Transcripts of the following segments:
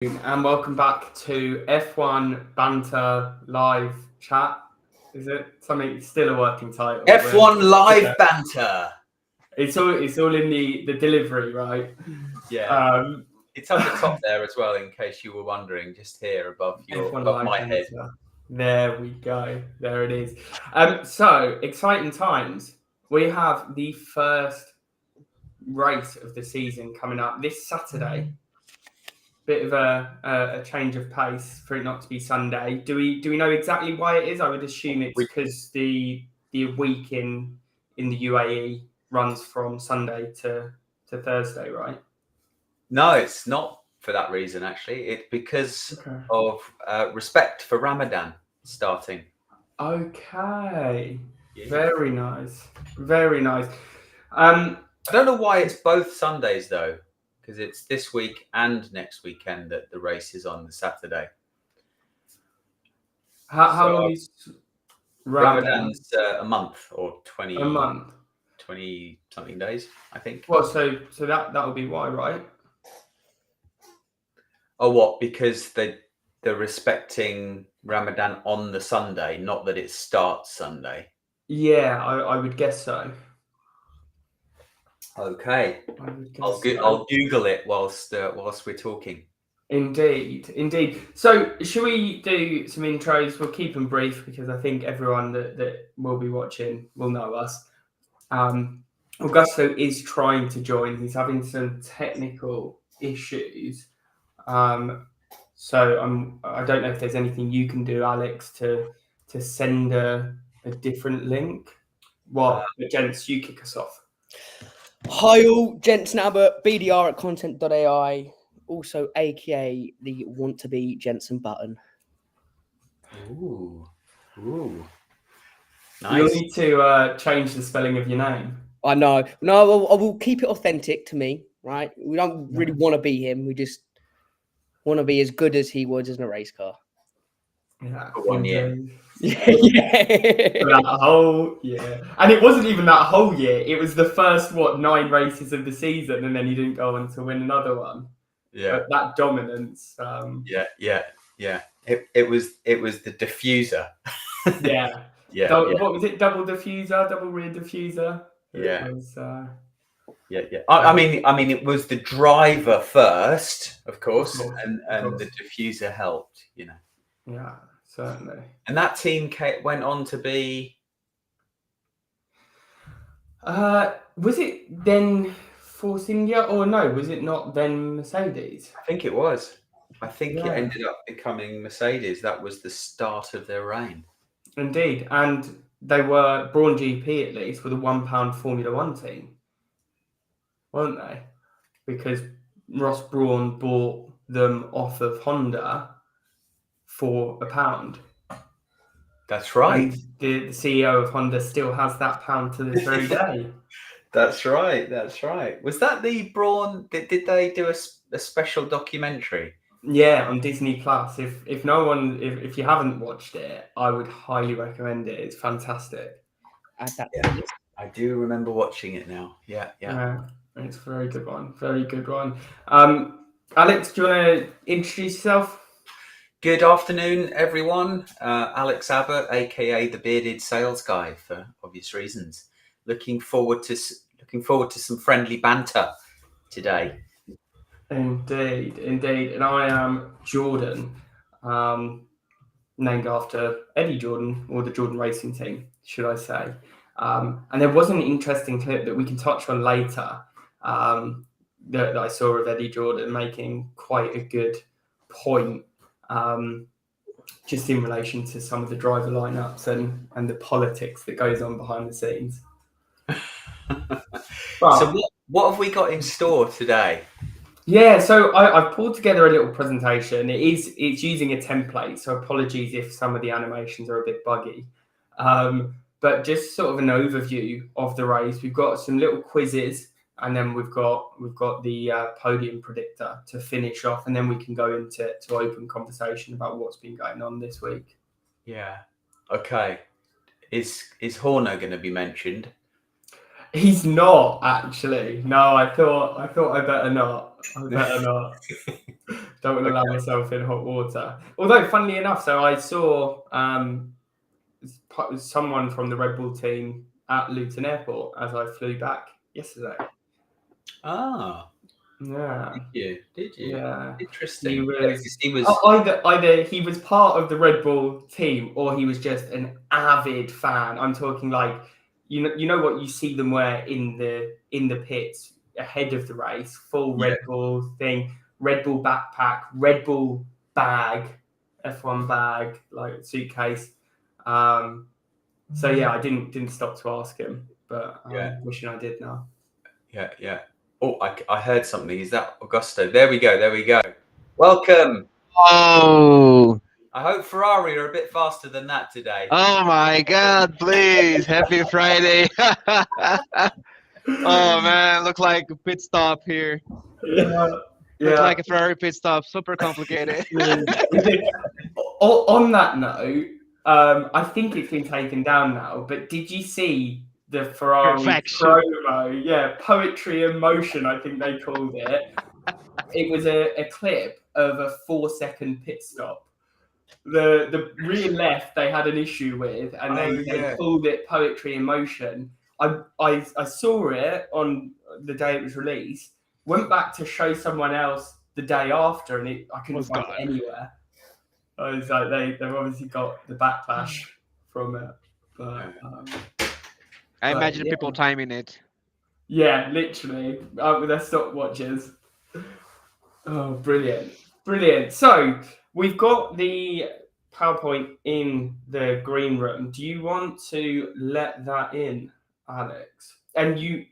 And welcome back to F1 Banter Live Chat. Is it something still a working title? F1 Live Banter. It's all in the delivery, right? Yeah. It's up the top there as well, in case you were wondering, just here above my head. There we go. There it is. So exciting times. We have the first race of the season coming up this Saturday. Bit of a change of pace for it not to be Sunday. Do we know exactly why it is? I would assume it's because the week in the UAE runs from Sunday to Thursday, right? No, it's not for that reason. Actually, it's because of respect for Ramadan starting. Okay, yeah. Very nice, very nice. I don't know why it's both Sundays though. Because it's this week and next weekend that the race is on the Saturday. How long is Ramadan's a month or 20 something days, I think. Well, so that will be why, right? Oh, what? Because they're respecting Ramadan on the Sunday, not that it starts Sunday. Yeah, I would guess so. Okay, I'll Google it whilst we're talking. Indeed. So, should we do some intros? We'll keep them brief because I think everyone that will be watching will know us. Augusto is trying to join. He's having some technical issues. So I don't know if there's anything you can do, Alex, to send a different link. Well, gents, you kick us off. Hi all, Gents Nabbit, BDR at content.ai, also aka the want to be Jensen button. Ooh, nice. You'll need to change the spelling of your name. I know. No, I will keep it authentic to me, right? We don't really want to be him. We just want to be as good as he was in a race car. Yeah, for 1 year. Yeah. That whole year. And it wasn't even that whole year. It was the first, 9 races of the season, and then he didn't go on to win another one. Yeah. But that dominance. Yeah. It was the diffuser. Yeah. What was it? Double diffuser, double rear diffuser? Yeah. It was, Yeah. I mean, it was the driver first, of course, and the diffuser helped, you know. Yeah, certainly. And that team went on to be. Was it then Force India or no? Was it not then Mercedes? I think it was. I think it ended up becoming Mercedes. That was the start of their reign. Indeed, and they were Brawn GP at least with a £1 Formula One team, weren't they? Because Ross Brawn bought them off of Honda for £1. That's right. And the CEO of Honda still has that pound to this very day. That's right. Was that the Brawn? Did they do a special documentary? Yeah, on Disney Plus. If you haven't watched it, I would highly recommend it. It's fantastic. I do remember watching it now. Yeah. It's a very good one. Alex, do you want to introduce yourself? Good afternoon, everyone. Alex Abbott, aka the bearded sales guy, for obvious reasons. Looking forward to some friendly banter today. Indeed, and I am Jordan, named after Eddie Jordan, or the Jordan Racing Team, should I say? And there was an interesting clip that we can touch on later that I saw of Eddie Jordan making quite a good point. Just in relation to some of the driver lineups and the politics that goes on behind the scenes. So what have we got in store today? Yeah, so I've pulled together a little presentation. It's using a template, so apologies if some of the animations are a bit buggy. But just sort of an overview of the race. We've got some little quizzes, and then we've got the podium predictor to finish off, and then we can go into open conversation about what's been going on this week. Yeah. Okay. Is Horner going to be mentioned? He's not, actually. No, I thought I better not. Don't want to land myself in hot water. Although, funnily enough, so I saw someone from the Red Bull team at Luton Airport as I flew back yesterday. Ah, Yeah. did you? Yeah. Interesting. He was, He was either he was part of the Red Bull team or he was just an avid fan. I'm talking like you know what you see them wear in the pits ahead of the race, full Red Bull thing, Red Bull backpack, Red Bull bag, F1 bag, like suitcase. So yeah, I didn't stop to ask him, but I'm wishing I did now. Yeah. Oh, I heard something. Is that Augusto? There we go. Welcome. Oh. I hope Ferrari are a bit faster than that today. Oh my God! Please, happy Friday. Oh man, look like a pit stop here. Yeah. Look like a Ferrari pit stop. Super complicated. On that note, I think it's been taken down now. But did you see the Ferrari Perfection. promo? Yeah, poetry in motion. I think they called it. It was a clip of a 4-second pit stop. The rear left they had an issue with, and they called it poetry in motion. I saw it on the day it was released. Went back to show someone else the day after, and I couldn't find it anywhere. I was like, they've obviously got the backlash from it. But I imagine people timing it. Yeah, literally with their stopwatches. Oh, brilliant. So we've got the PowerPoint in the green room. Do you want to let that in, Alex? And you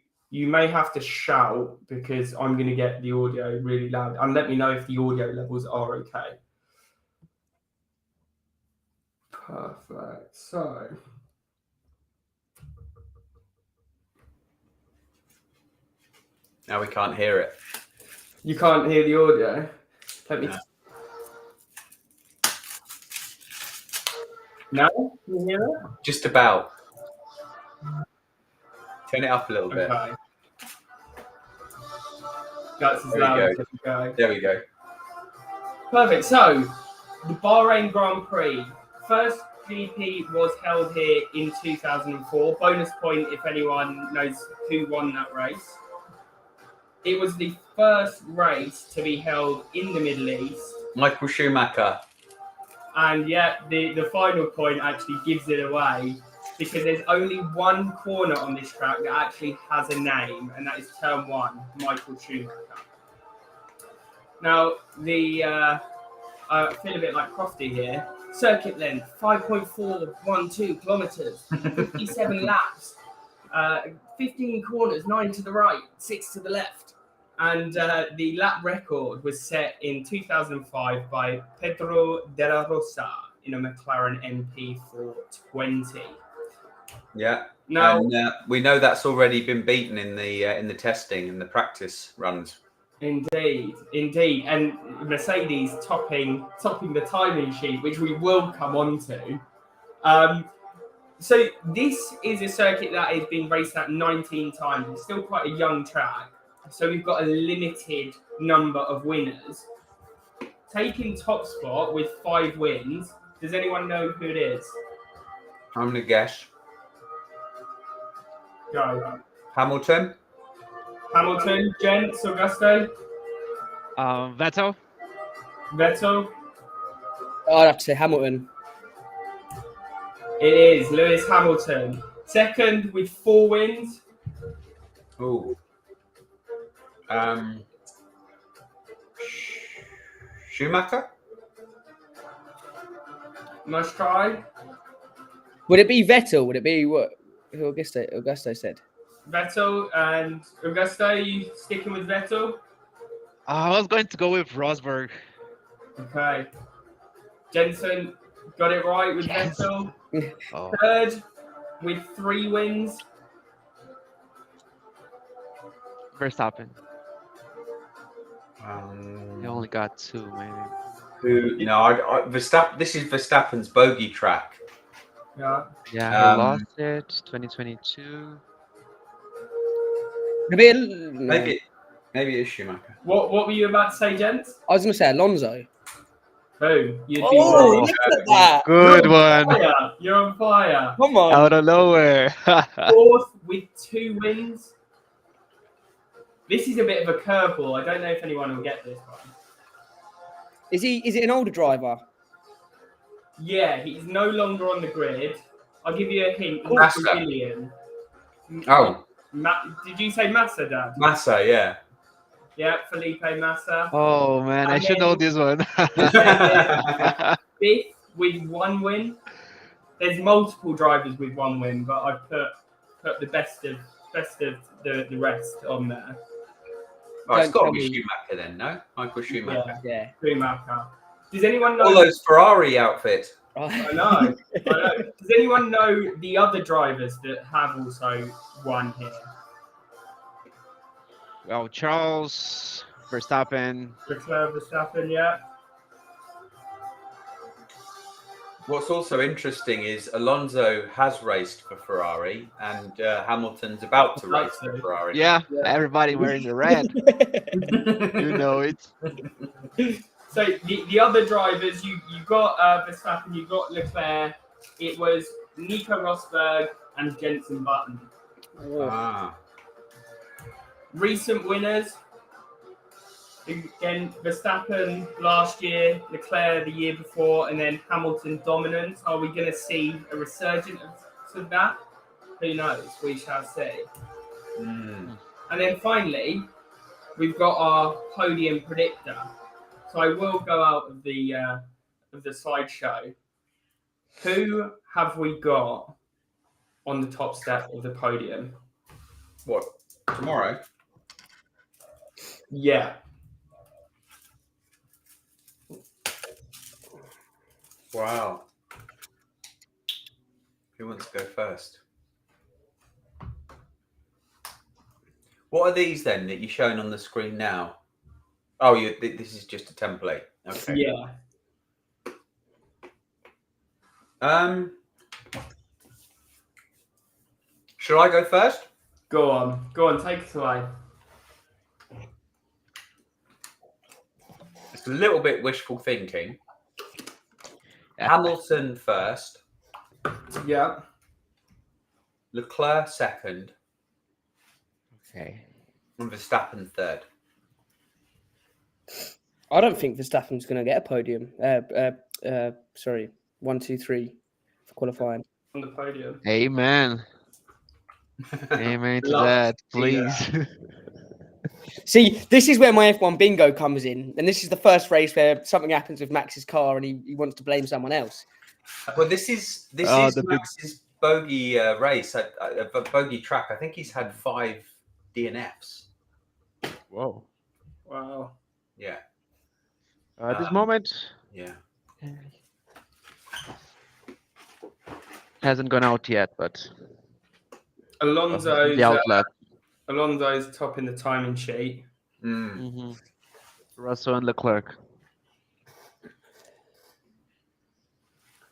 may have to shout because I'm going to get the audio really loud. And let me know if the audio levels are okay. Perfect. So now we can't hear it. You can't hear the audio? Let me... No? Can you hear it? Just about. Turn it up a little bit. Okay. That's as loud as it can go. There we go. Perfect. So, the Bahrain Grand Prix. First GP was held here in 2004. Bonus point if anyone knows who won that race. It was the first race to be held in the Middle East. Michael Schumacher. And yet the final point actually gives it away because there's only one corner on this track that actually has a name, and that is turn 1, Michael Schumacher. Now, I feel a bit like Crofty here. Circuit length, 5.412 kilometres, 57 laps, 15 corners, 9 to the right, 6 to the left. And the lap record was set in 2005 by Pedro de la Rosa in a McLaren MP420. Yeah. Now, and we know that's already been beaten in the testing and the practice runs. Indeed. And Mercedes topping the timing sheet, which we will come on to. So this is a circuit that has been raced at 19 times. It's still quite a young track. So we've got a limited number of winners. Taking top spot with 5 wins. Does anyone know who it is? I'm going to guess. Go. Hamilton, Gents, Augusto? Vettel. I'd have to say Hamilton. It is Lewis Hamilton. Second with 4 wins. Oh. Schumacher? Nice try. Would it be Vettel? Would it be what Augusto said? Vettel and Augusto, you sticking with Vettel? I was going to go with Rosberg. Okay. Jensen got it right with Vettel. Oh. Third with 3 wins. Verstappen. He only got 2, maybe. Verstappen. This is Verstappen's bogey track. Yeah. Yeah, he lost it. 2022. Maybe Maybe it is Schumacher. What were you about to say, gents? I was going to say Alonso. Who? You'd be Oh, wrong. look at that. Good You're on one. fire. You're on fire. Come on. Out of nowhere. Fourth with 2 wins. This is a bit of a curveball. I don't know if anyone will get this one. Is it an older driver? Yeah, he's no longer on the grid. I'll give you a hint. He's Massa. Brazilian. Oh, Did you say Massa, Dad? Massa, yeah. Yeah, Felipe Massa. Oh man, I And should then- know this one. 5th with 1 win. There's multiple drivers with 1 win, but I put the best of the rest on there. Oh, it's Don't got to tell be me. Schumacher then, no? Michael Schumacher. Yeah. Schumacher. Does anyone know? All those Ferrari outfits. I know. Does anyone know the other drivers that have also won here? Well, Charles Verstappen. Leclerc, Verstappen, yeah. What's also interesting is Alonso has raced for Ferrari and Hamilton's about to race for Ferrari. Yeah, Yeah. everybody wearing the red. You know it. So the other drivers, you got Verstappen, you got Leclerc. It was Nico Rosberg and Jenson Button. Ah. Recent winners, again, Verstappen last year, Leclerc the year before, and then Hamilton dominance. Are we going to see a resurgence of that? Who knows? We shall see. Mm. And then finally, we've got our podium predictor. So I will go out of the slideshow. Who have we got on the top step of the podium? What? Tomorrow? Yeah. Wow. Who wants to go first? What are these then that you're showing on the screen now? Oh, this is just a template. Okay. Yeah. Shall I go first? Go on, take it away. It's a little bit wishful thinking. Yeah. Hamilton first, Yeah. Leclerc second, Okay. and Verstappen third. I don't think Verstappen's going to get a podium. Sorry, 1, 2, 3 for qualifying. On the podium. Amen. Amen to Love that, to see that. please. See, this is where my F1 bingo comes in, and this is the first race where something happens with Max's car, and he wants to blame someone else. Well, this is Oh, the big- Max's bogey race, a bogey track. I think he's had 5 DNFs. Whoa. Wow. Yeah, At this moment, yeah. hasn't gone out yet, but Alonso's the outlet. top in the timing sheet. Mm. Russell and Leclerc.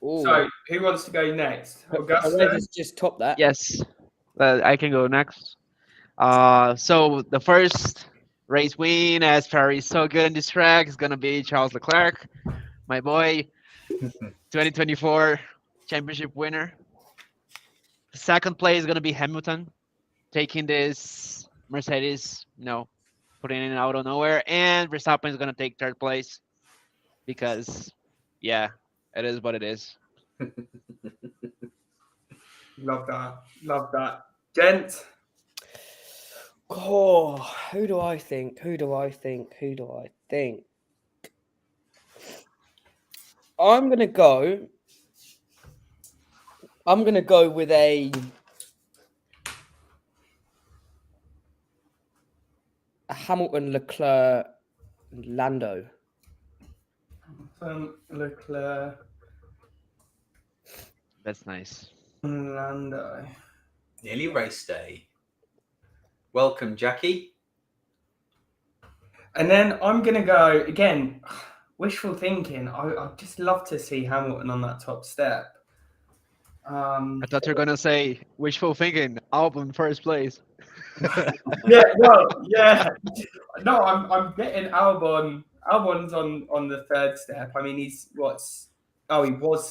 Ooh. So who wants to go next? Augusta. Perez just topped that. Yes, I can go next. So the first race win, as Ferrari is so good in this track, is gonna be Charles Leclerc, my boy, 2024 championship winner. The second place is gonna be Hamilton, taking this Mercedes, putting it out of nowhere, and Verstappen is gonna take third place because, yeah, it is what it is. Love that. Gent. Oh, who do I think? I'm gonna go with a Hamilton, Leclerc, and Lando. Leclerc, That's nice. and Lando. Nearly race day. Welcome, Jackie. And then I'm gonna go again. Wishful thinking. I'd just love to see Hamilton on that top step. I thought you were gonna say wishful thinking. Albon first place. Yeah, well, yeah. No, I'm getting Albon. Albon's on the third step. I mean, he was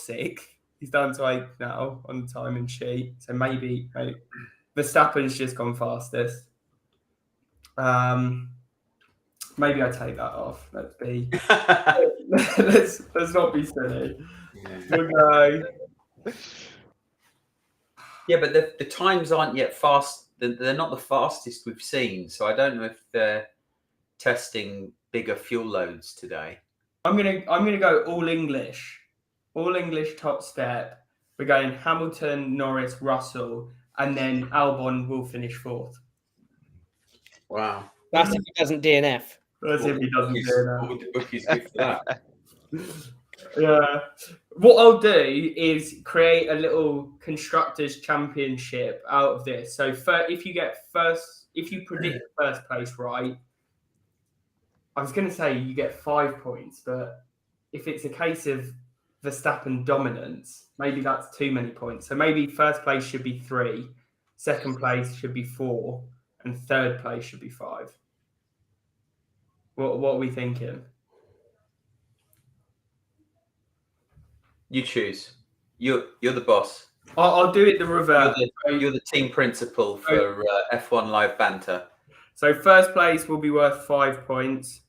sick. He's down to 8 now on the timing sheet. So maybe Verstappen's just gone fastest. Maybe I take that off. Let's not be silly. We'll go. Yeah, but the times aren't yet fast. They're not the fastest we've seen. So I don't know if they're testing bigger fuel loads today. I'm gonna go all English top step. We're going Hamilton, Norris, Russell, and then Albon will finish 4th. Wow. That's if he doesn't DNF. That's if he doesn't do that. What would the bookies give for that? Yeah. What I'll do is create a little constructors championship out of this. So if you predict first place right, I was going to say you get 5 points, but if it's a case of Verstappen dominance, maybe that's too many points. So maybe first place should be 3, second place should be 4, and third place should be 5. What are we thinking? You choose. You're the boss. I'll do it the reverse. You're the team principal for F1 Live Banter. So first place will be worth 5 points.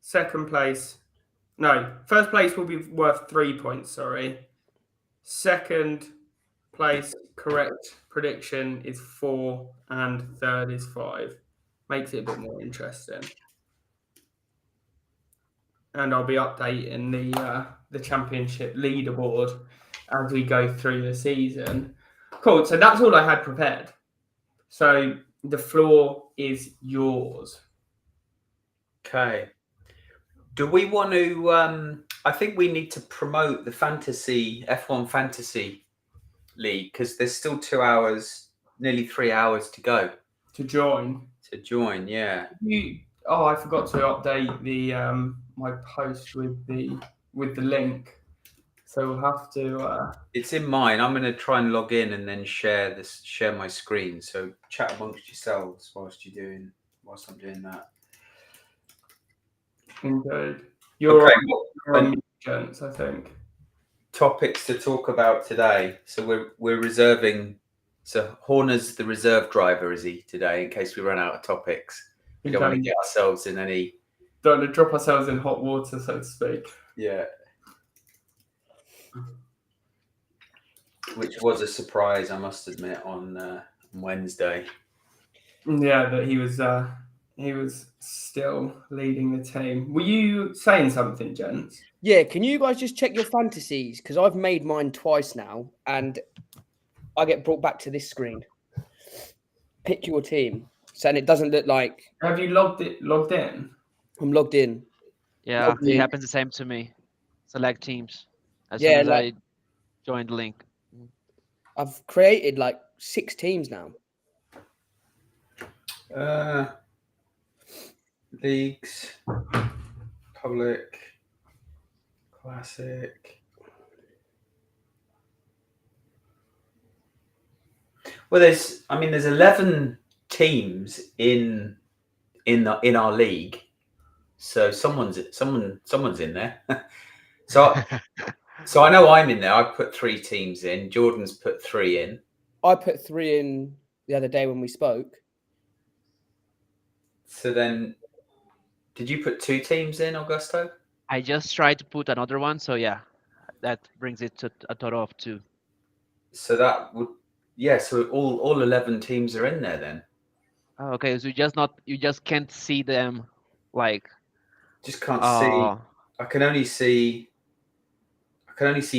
First place will be worth 3 points, sorry. Second place, correct prediction is 4, and third is 5. Makes it a bit more interesting. And I'll be updating the championship leaderboard as we go through the season. Cool. So that's all I had prepared. So the floor is yours. Okay. Do we want to? I think we need to promote the F1 Fantasy League because there's still 2 hours, nearly 3 hours to go. To join, yeah. I forgot to update the my post with the link, so we'll have to. It's in mine. I'm going to try and log in and then share my screen. So chat amongst yourselves whilst I'm doing that. Indeed. You're Okay. on mute, gents, I think. Topics to talk about today. So we're reserving. So Horner's the reserve driver, is he today? In case we run out of topics, we don't want to get ourselves in any. Don't want to drop ourselves in hot water, so to speak. Yeah. Which was a surprise, I must admit, on Wednesday. Yeah, that he was still leading the team. Were you saying something, gents? Yeah, can you guys just check your fantasies? Because I've made mine twice now, and I get brought back to this screen. Pick your team. So, and it doesn't look like... Have you logged in? I'm logged in. Yeah, it happens the same to me. Select teams. As Yeah, soon as like- I join the link. I've created like 6 teams now. Leagues, public, classic. Well, there's 11 teams in our league, so someone's in there. So I know I'm in there. I put 3 teams in. Jordan's put 3 in. I put 3 in the other day when we spoke. So then, did you put 2 teams in, Augusto? I just tried to put another one, so yeah, that brings it to a total of 2. So that would, yeah. So all 11 teams are in there then. Oh, okay, so you just can't see them, like. Just can't see. I can only see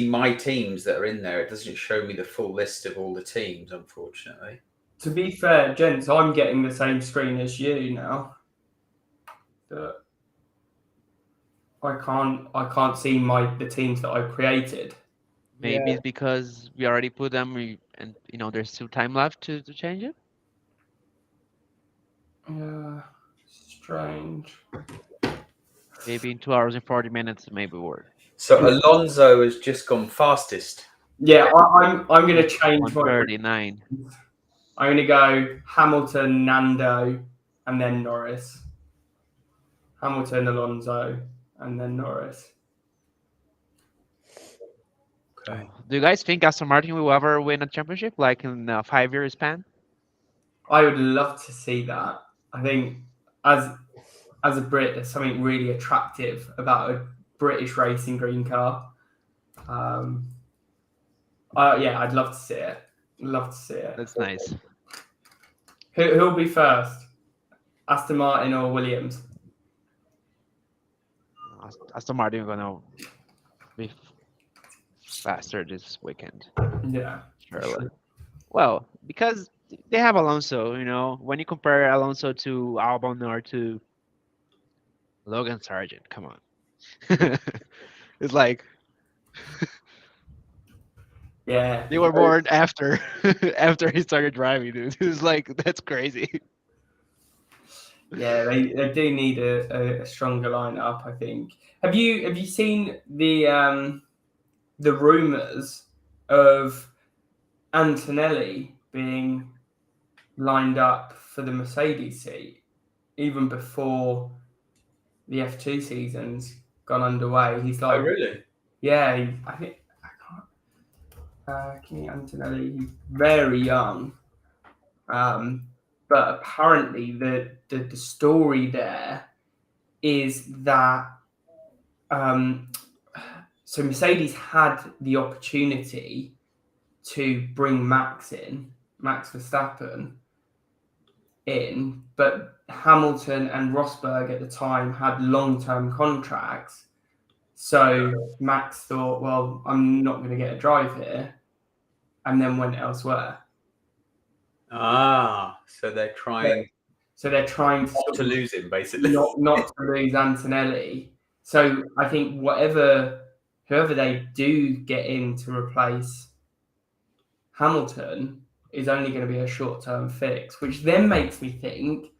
my teams that are in there. It doesn't show me the full list of all the teams, unfortunately. To be fair, gents, I'm getting the same screen as you now. But I can't see the teams that I've created. Maybe it's because we already put them, and there's still time left to change it. Yeah, strange. Maybe in 2 hours and 40 minutes, maybe work. So Alonso has just gone fastest. Yeah, I'm going to change my 139. I'm going to go Hamilton, Nando, and then Norris. Hamilton, Alonso, and then Norris. Okay. Do you guys think Aston Martin will ever win a championship, like in a 5-year span? I would love to see that. I think as a Brit, there's something really attractive about a British racing green car. Yeah, I'd love to see it. Love to see it. That's nice. Who'll be first? Aston Martin or Williams? Aston Martin gonna be faster this weekend. Yeah. Surely. Well, because they have Alonso, when you compare Alonso to Albon or to Logan Sargent, come on. It's like Yeah. they were born after after he started driving, dude. It was like, that's crazy. Yeah, they do need a stronger lineup, I think. Have you seen the rumours of Antonelli being lined up for the Mercedes seat even before the F2 season's gone underway? He's like, Oh, really? yeah, I think Kimi Antonelli. He's very young, but apparently the story there is that so Mercedes had the opportunity to bring Max Verstappen in, but Hamilton and Rosberg at the time had long-term contracts. So Max thought, well, I'm not going to get a drive here, and then went elsewhere. Ah, so they're trying to not to lose him, basically. not to lose Antonelli. So I think whoever they do get in to replace Hamilton is only going to be a short-term fix, which then makes me think,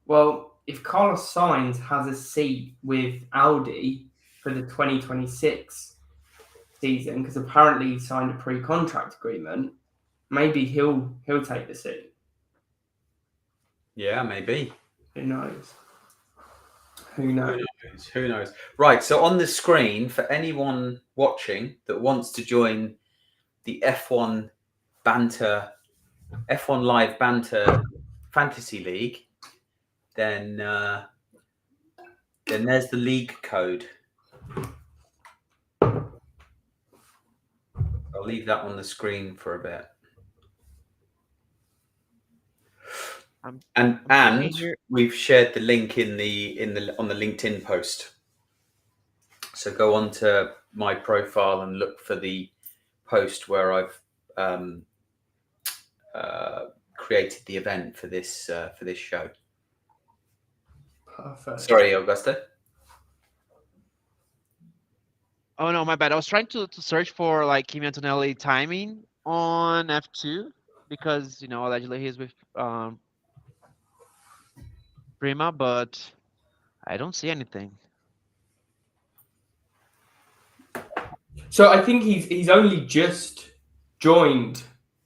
well, if Carlos Sainz has a seat with Audi for the 2026 season, because apparently he signed a pre-contract agreement, maybe he'll take the seat. Yeah, maybe. Who knows? Who knows? Right, so on the screen, for anyone watching that wants to join the F1 Live Banter Fantasy League, then there's the league code. I'll leave that on the screen for a bit. And we've shared the link on the LinkedIn post. So go on to my profile and look for the post where I've created the event for this show. Perfect. Sorry, Augusta. Oh no, my bad. I was trying to search for like Kimi Antonelli timing on F2 because allegedly he's with Prima, but I don't see anything. So I think he's only just joined.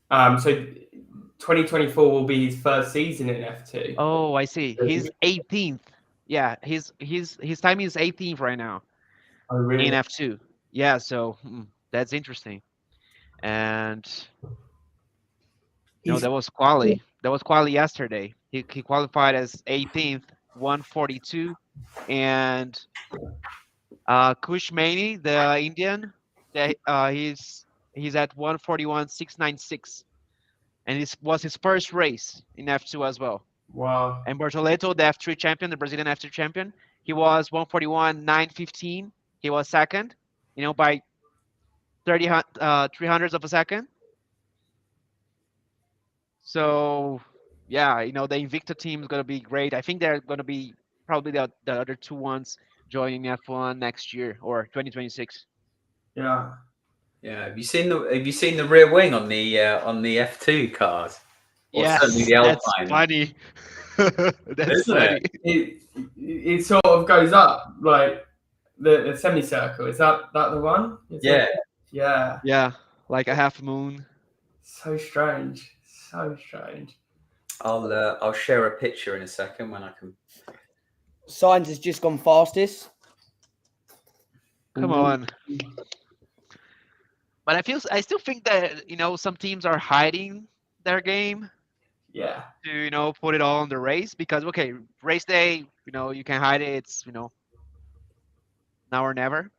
So 2024 will be his first season in F2. Oh, I see. He's 18th. Yeah, his timing is 18th right now. Oh, really? In F2. Yeah, so that's interesting. And that was quali. That was quali yesterday. He qualified as 18th, 142, and Kush Mani, the Indian, he's at 141.696, and this was his first race in F2 as well. Wow. And Bortoleto, the F3 champion, the Brazilian F3 champion, he was 141.915. He was second, by 300ths of a second. So, yeah, the Invicta team is going to be great. I think they're going to be probably the other two ones joining F1 next year or 2026. Yeah. Yeah. Have you seen the rear wing on the F2 cars? Or yes, certainly the Alpine. Alpine. That's funny. That's Isn't funny. It sort of goes up like the semicircle. Is that the one? Yeah. Yeah. Yeah, like a half moon. So strange. So strange. I'll share a picture in a second when I can. Signs has just gone fastest. Come on. But I still think that some teams are hiding their game Yeah. to put it all on the race because okay, race day, you can hide it. It's now or never.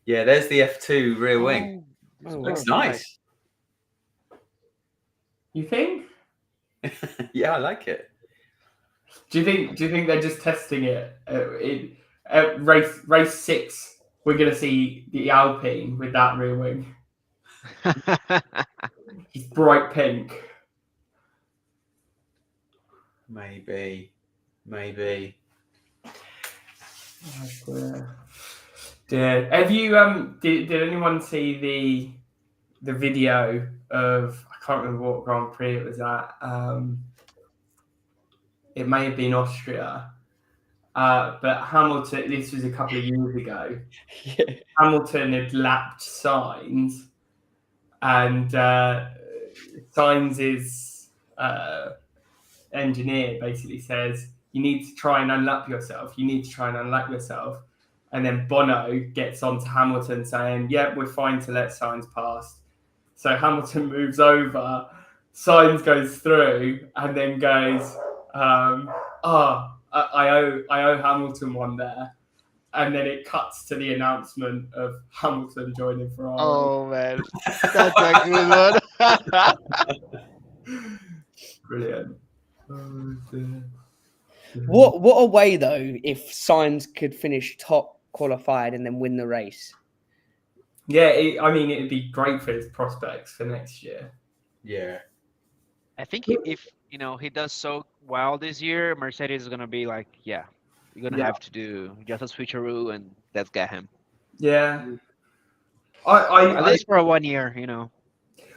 Yeah, there's the F2 rear wing. Oh, Looks wow. nice. You think? Yeah, I like it. Do you think they're just testing it? Race 6, we're gonna see the Alpine with that rear wing. It's bright pink. Maybe. Dear. Have you did anyone see the video of, I can't remember what Grand Prix it was at. It may have been Austria. But Hamilton, this was a couple of years ago. Yeah. Hamilton had lapped Sainz, and Sainz's engineer basically says, you need to try and unlap yourself. And then Bono gets onto Hamilton saying, yeah, we're fine to let Sainz pass. So Hamilton moves over, Sainz goes through, and then goes, I owe Hamilton one there. And then it cuts to the announcement of Hamilton joining Ferrari. Oh man, that's a good one. Brilliant. What a way though if Sainz could finish top qualified and then win the race. Yeah, it'd be great for his prospects for next year. Yeah. I think if he does so well this year, Mercedes is gonna be like, yeah, you're gonna have to do just a switcheroo and let's get him. Yeah. At least for 1 year,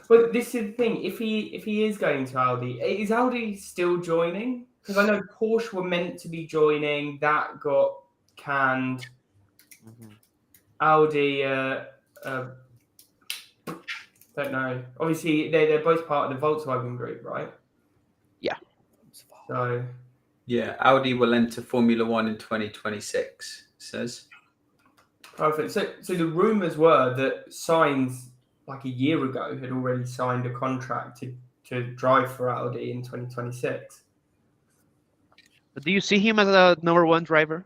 But this is the thing. If he is going to Audi, is Audi still joining? Because I know Porsche were meant to be joining. That got canned. Mm-hmm. Audi, don't know. Obviously, they're both part of the Volkswagen group, right? Yeah. So. Yeah, Audi will enter Formula One in 2026. It says. Perfect. So the rumours were that Sainz, like a year ago, had already signed a contract to drive for Audi in 2026. But do you see him as a number one driver?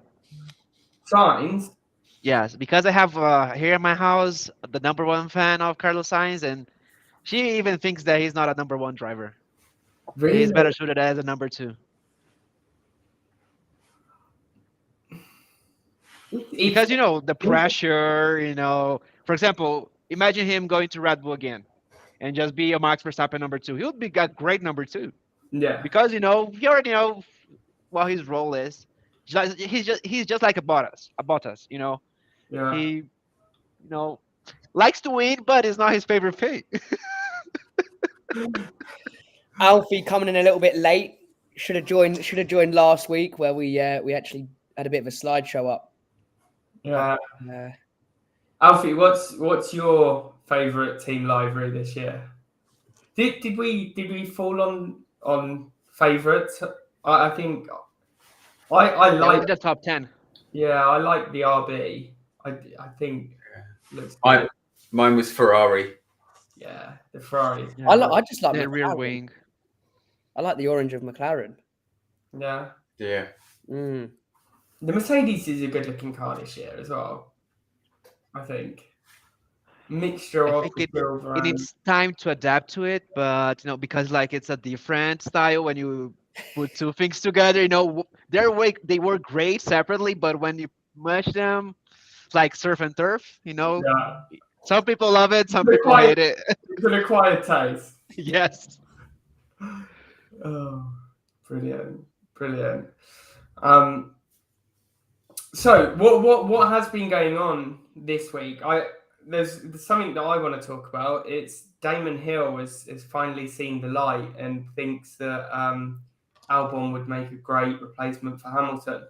Sainz? Yes, because I have here in my house the number one fan of Carlos Sainz, and she even thinks that he's not a number one driver. Really? He's better suited as a number two. Because the pressure, for example, imagine him going to Red Bull again and just be a Max Verstappen number two. He would be a great number two. Yeah. Because he already know what his role is. He's just like a Bottas. Yeah. He likes to win, but it's not his favorite thing. Alfie coming in a little bit late. Should have joined last week where we actually had a bit of a slideshow up. Yeah. Alfie, what's your favourite team livery this year? Did we fall on favourites? I think I like the top 10. Yeah, I like the RB. I think looks good. Mine was Ferrari. Yeah, the Ferrari. Yeah, I just like the rear McLaren. wing. I like the orange of McLaren. Yeah. Yeah. Mm. The Mercedes is a good looking car this year as well. I think. Mixture I of think silver it needs time to adapt to it, but because like it's a different style when you put two things together. They work great separately, but when you mash them, it's like surf and turf. Yeah. Some people love it, some people hate it. It's an acquired taste. Yes. Oh, brilliant. So what has been going on this week? There's something that I want to talk about. It's Damon Hill has finally seen the light and thinks that Albon would make a great replacement for Hamilton.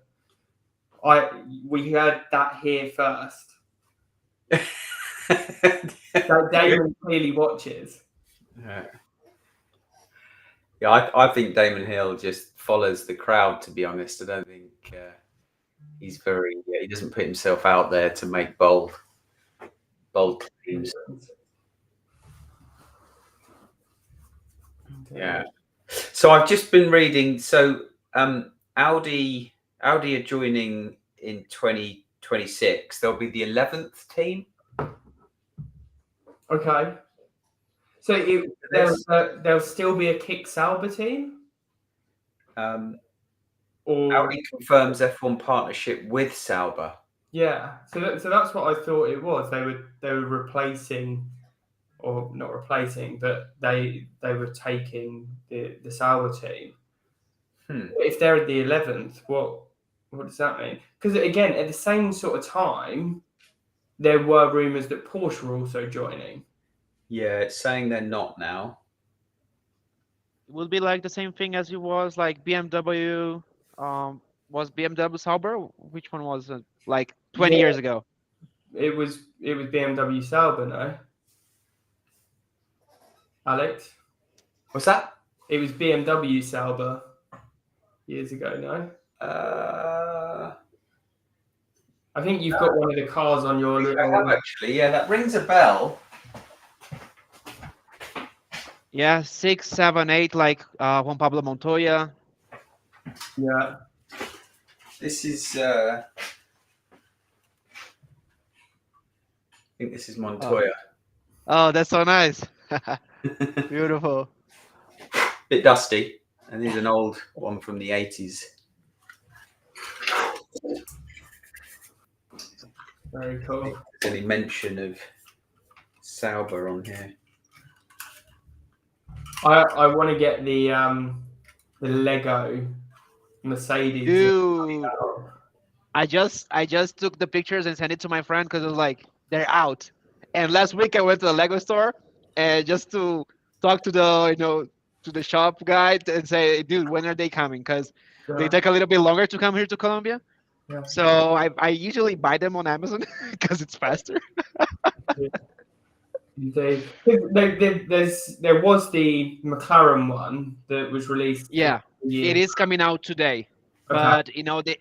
We heard that here first. So Damon clearly watches. Yeah. Yeah, I think Damon Hill just follows the crowd. To be honest, I don't think he's very. Yeah, he doesn't put himself out there to make bold claims. Yeah. So I've just been reading. So Audi are joining in 2026. They'll be the 11th team. Okay. So there'll still be a Kick Sauber team, or Audi confirms F1 partnership with Sauber. yeah. So that's what I thought it was. They were replacing, or not replacing, but they were taking the Sauber team. If they're at the 11th, what does that mean? Because again, at the same sort of time, there were rumours that Porsche were also joining. Yeah, it's saying they're not now. It will be like the same thing as it was like BMW. Was BMW Sauber? Which one was it? Like 20 years ago? It was BMW Sauber, no? Alex? What's that? It was BMW Sauber years ago, no? I think you've got one of the cars on your I have actually. Yeah, that rings a bell. Yeah, 6, 7, 8, like Juan Pablo Montoya. Yeah. This is. I think this is Montoya. Oh, that's so nice. Beautiful. Bit dusty, and here's an old one from the 80s. Very cool. There's any mention of Sauber on here? I want to get the Lego Mercedes. Dude, I just took the pictures and sent it to my friend because it was like they're out. And last week I went to the Lego store and just to talk to the shop guy and say, dude, when are they coming? Because they take a little bit longer to come here to Colombia. Yeah. So I usually buy them on Amazon because it's faster. There was the McLaren one that was released. Yeah, it is coming out today. Okay. But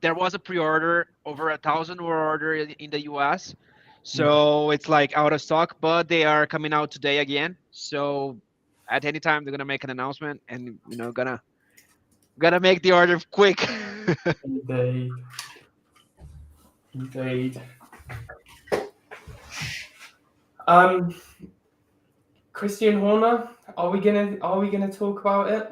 there was a pre-order, over 1,000 were ordered in the US, so it's like out of stock. But they are coming out today again. So at any time they're gonna make an announcement, and gonna make the order quick. Indeed. Christian Horner, are we gonna talk about it?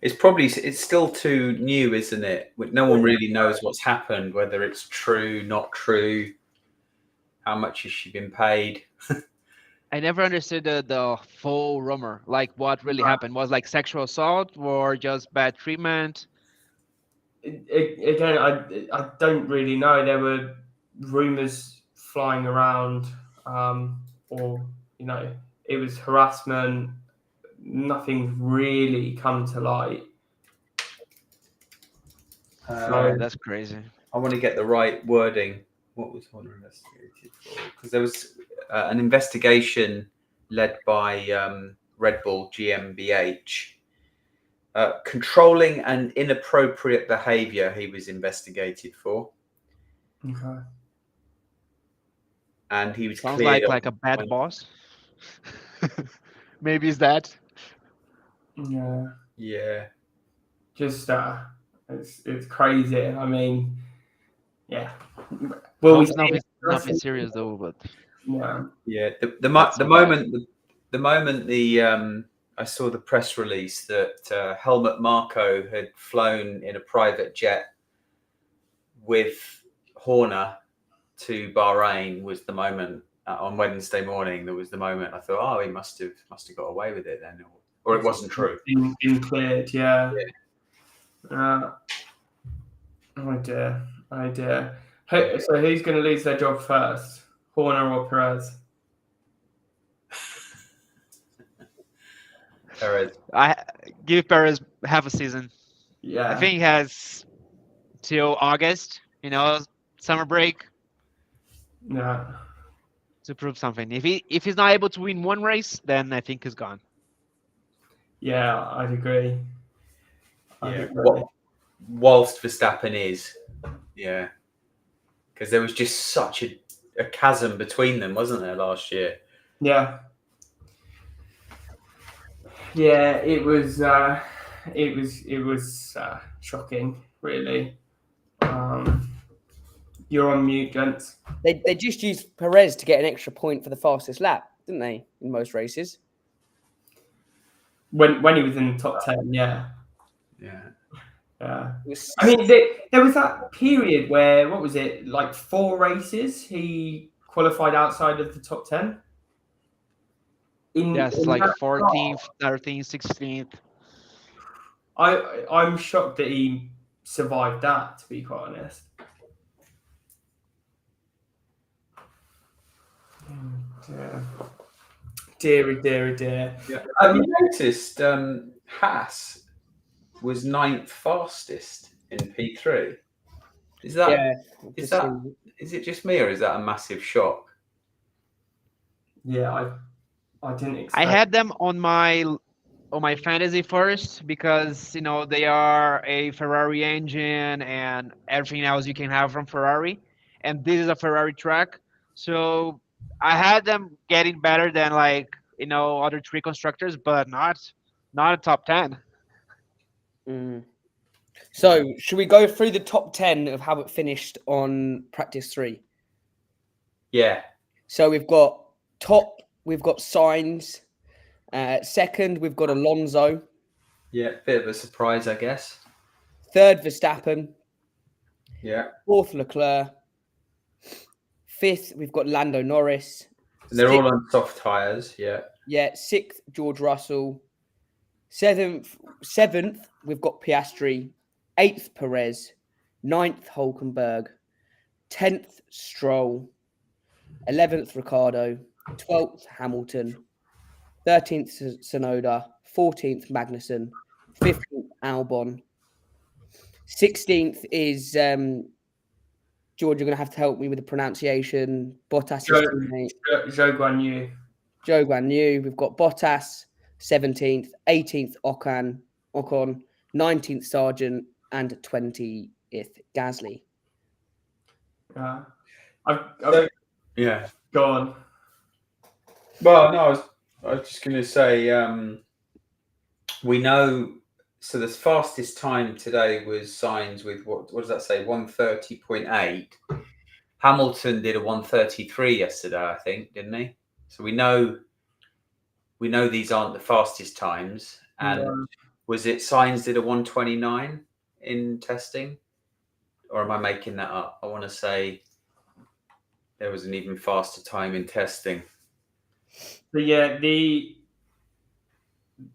It's still too new, isn't it? No one really knows what's happened, whether it's true, not true. How much has she been paid? I never understood the full rumor. Like what really happened was like sexual assault or just bad treatment. Again, I don't really know. There were rumors flying around, or it was harassment. Nothing's really come to light. That's crazy. I want to get the right wording. What was Horner investigated for? Because there was an investigation led by Red Bull GmbH. Controlling and inappropriate behaviour he was investigated for. Okay. And he was Sounds cleared like a bad boss. Maybe it's that. Yeah. Yeah. Just it's crazy. I mean, yeah. Well, nothing serious though, but yeah. The moment I saw the press release that Helmut Marko had flown in a private jet with Horner to Bahrain was the moment. On Wednesday morning, there was the moment I thought, oh, he must have got away with it then, or it wasn't true. Been cleared, yeah. Oh dear. So who's going to lose their job first, Horner or Perez? Perez. I give Perez half a season. Yeah. I think he has till August, summer break. Yeah. to prove something. If he's not able to win one race, then I think he's gone. Yeah, I'd agree. Yeah. Whilst Verstappen is, yeah, because there was just such a chasm between them, wasn't there, last year? Yeah. Yeah, it was shocking, really. You're on mute, gents. They just used Perez to get an extra point for the fastest lap, didn't they? In most races. When he was in the top 10, yeah. Yeah. Yeah. It was, I mean, there was that period where, what was it, like 4 races he qualified outside of the top 10? Yes, like 14th, 13th, 16th. I'm shocked that he survived that, to be quite honest. Dear. Yeah. Have you noticed Haas was 9th fastest in P3? Is it just me, or is that a massive shock? Yeah, I didn't expect. I had them on my fantasy first because they are a Ferrari engine and everything else you can have from Ferrari, and this is a Ferrari track, so I had them getting better than other 3 constructors, but not a top 10. So, should we go through the top 10 of how it finished on practice 3? Yeah. So we've got Sainz. Second, we've got Alonso. Yeah, bit of a surprise, I guess. Third, Verstappen. Yeah. Fourth, Leclerc. Fifth, we've got Lando Norris. And they're all on soft tyres, yeah. Yeah, sixth, George Russell. Seventh, we've got Piastri. Eighth, Perez. Ninth, Hulkenberg. 10th, Stroll. 11th, Ricciardo. 12th, Hamilton. 13th, Tsunoda. 14th, Magnussen. 15th, Albon. 16th is George. You're going to have to help me with the pronunciation. Bottas. Zhou Guan Yu. Zhou Guan Yu. We've got Bottas. 17th. 18th, Ocon. 19th, Sargent. And 20th, Gasly. Yeah. Go on. Well, no, I was just going to say, we know. So the fastest time today was Sainz with what does that say? 1:30.8. Hamilton did a 1:33 yesterday, I think, didn't he? So we know these aren't the fastest times. And was it Sainz did a 1:29 in testing, or am I making that up? I want to say there was an even faster time in testing. But yeah,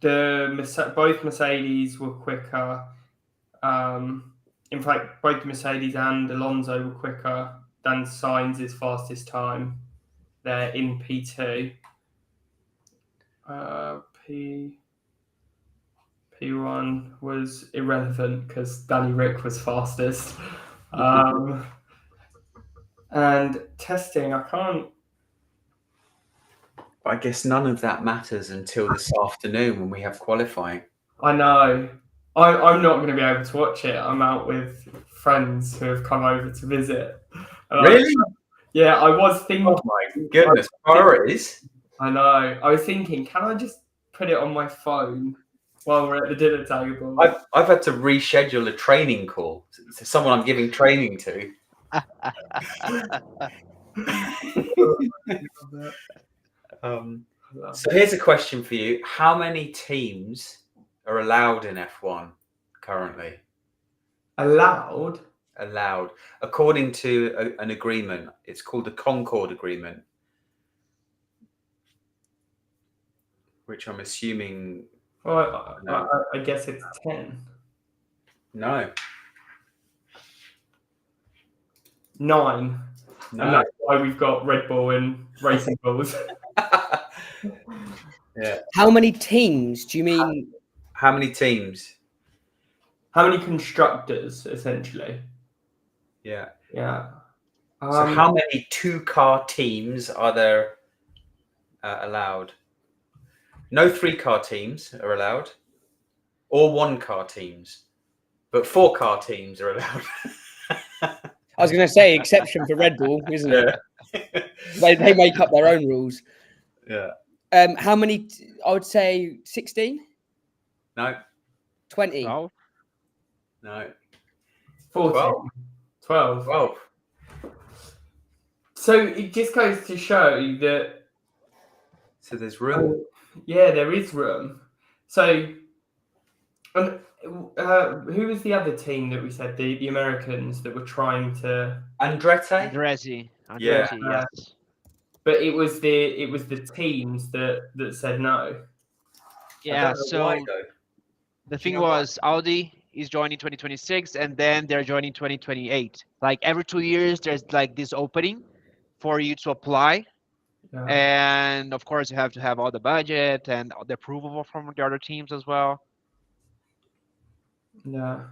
both Mercedes were quicker. In fact, both Mercedes and Alonso were quicker than Sainz's fastest time. They're in P2. P1 was irrelevant because Danny Rick was fastest. And testing, I guess none of that matters until this afternoon when we have qualifying. I know. I'm not going to be able to watch it. I'm out with friends who have come over to visit. Really? Yeah, I was thinking. Oh my goodness, priorities. I know. I was thinking, can I just put it on my phone while we're at the dinner table? I've had to reschedule a training call to someone I'm giving training to. So here's a question for you. How many teams are allowed in F1 currently? Allowed? Allowed. According to an agreement. It's called the Concord Agreement. Which I'm assuming... Well, I guess it's 10. No. 9. No. And that's why we've got Red Bull and Racing Bulls. Yeah. How many teams do you mean? How many teams? How many constructors, essentially? Yeah. Yeah. So how many 2-car teams are there allowed? No 3-car teams are allowed, or 1-car teams, but 4-car teams are allowed. I was going to say exception for Red Bull, isn't it? Yeah. They make up their own rules. Yeah. How many? I would say 16, No. 20. Oh, No. 14. 12. 12. So it just goes to show that, So there's room. yeah, there is room. So, who was the other team that we said, the Americans that were trying to? Andretti? Andretti. Yeah. Andretti, yes. But it was the teams that said no. I Yeah, don't know so why, though. the Do you thing know why? was Audi is joining 2026 and then they're joining 2028. Like every 2 years, there's like this opening for you to apply. Yeah. And of course, you have to have all the budget and the approval from the other teams as well. Yeah.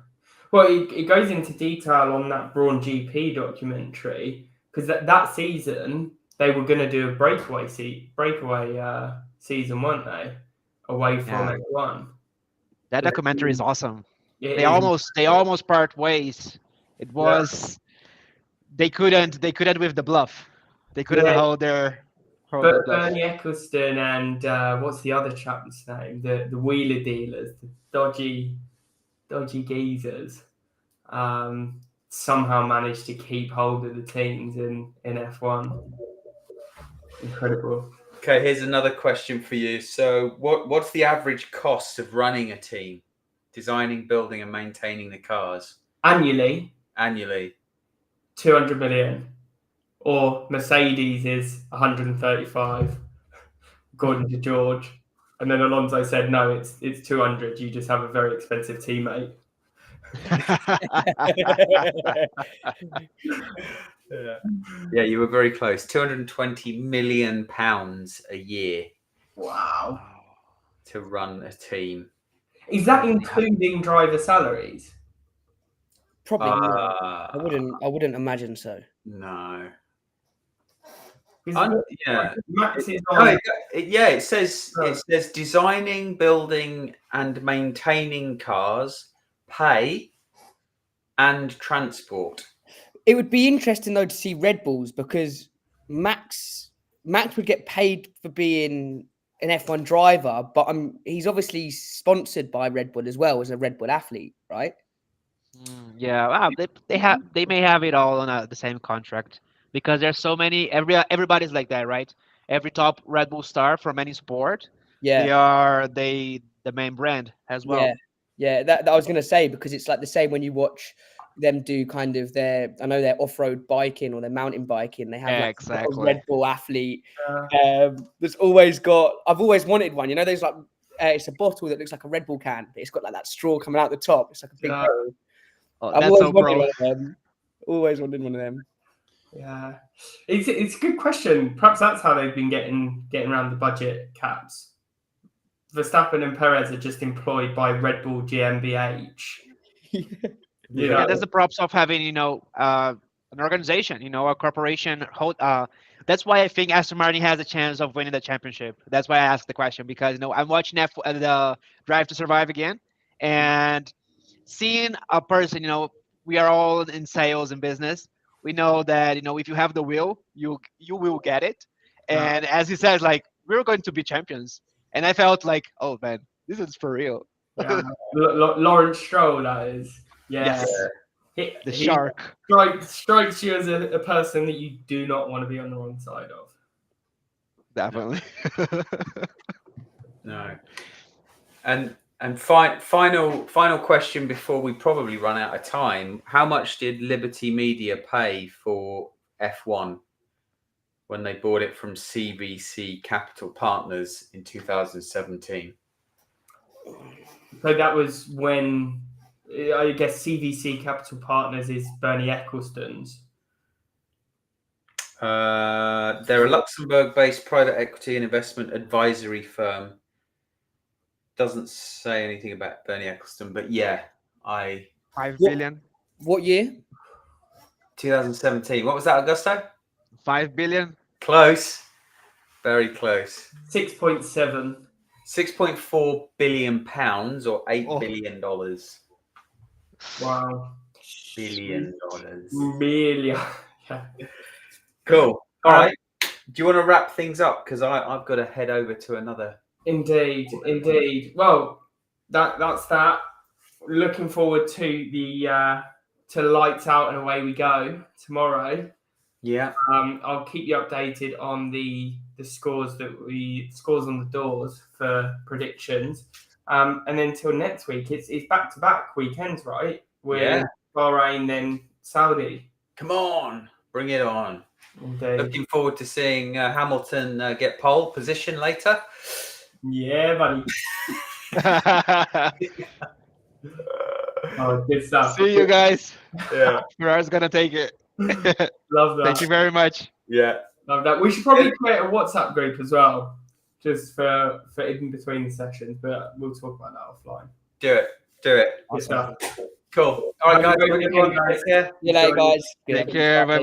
Well, it goes into detail on that Brawn GP documentary because that season they were going to do a breakaway season, weren't they? Away from Yeah. F1. That documentary is awesome. It They is. almost part ways. It was they couldn't with the bluff. They couldn't Yeah. hold their But bluff. Bernie Eccleston and what's the other chap's name? The wheeler dealers, the dodgy geezers, somehow managed to keep hold of the teams in F1. Incredible. Okay, here's another question for you. So what's the average cost of running a team? Designing, building, and maintaining the cars Annually, 200 million. Or Mercedes is 135, according to George. And then Alonso said, no, it's 200. You just have a very expensive teammate. Yeah, you were very close. 220 million pounds a year Wow. to run a team. Is that including driver salaries? Probably not. I wouldn't imagine so. No. Because Yeah. Max is on. It says designing, building, and maintaining cars, pay, and transport. It would be interesting though to see Red Bulls because Max would get paid for being an F1 driver, but he's obviously sponsored by Red Bull as well as a Red Bull athlete, right? Yeah, wow, they may have it all on the same contract because there's so many. Everybody's like that, right? Every top Red Bull star from any sport, Yeah. they are the main brand as well. Yeah. That I was gonna say because it's like the same when you watch them do kind of their off-road biking or their mountain biking. They have Yeah, like exactly. a Red Bull athlete. That's always got. I've always wanted one. You know, there's like it's a bottle that looks like a Red Bull can, but it's got like that straw coming out the top. It's like a big bottle. Oh, I've that's always so wanted pro. one of them. Always wanted one of them. Yeah, it's a good question. Perhaps that's how they've been getting around the budget caps. Verstappen and Perez are just employed by Red Bull GmbH. Yeah, that's the props of having an organization, a corporation. That's why I think Aston Martin has a chance of winning the championship. That's why I asked the question because I'm watching the Drive to Survive again, and seeing a person. We are all in sales and business. We know that if you have the will, you will get it. And as he says, like we're going to be champions, and I felt like, oh man, this is for real. Yeah. Lawrence Stroll, that is. Yeah. Yes. The shark strikes you as a person that you do not want to be on the wrong side of. Definitely. No. And final question before we probably run out of time. How much did Liberty Media pay for F1 when they bought it from CVC Capital Partners in 2017? So that was when, I guess, CVC Capital Partners is Bernie Eccleston's. They're a Luxembourg-based private equity and investment advisory firm. Doesn't say anything about Bernie Eccleston, but yeah, 5 billion. What year? 2017. What was that, Augusto? 5 billion. Close. Very close. 6.7. 6.4 billion pounds or $8 billion. Wow. Billion dollars. Million. Yeah. Cool. All right. Do you want to wrap things up? Because I've got to head over to another. Indeed. Well, that's that. Looking forward to the to lights out and away we go tomorrow. Yeah. I'll keep you updated on the scores on the doors for predictions. And then till next week, it's back to back weekends, right? With Bahrain, then Saudi. Come on, bring it on. Indeed. Looking forward to seeing Hamilton get pole position later. Yeah, buddy. Oh, good stuff. See you guys. Yeah. Ferrari's gonna take it. Love that. Thank you very much. Yeah. Love that. We should probably create a WhatsApp group as well, just for in between the sessions, but we'll talk about that offline. Do it. Good stuff. Cool. All right, guys. Have a great weekend, guys. Take care. See you later, guys. Take care. Bye.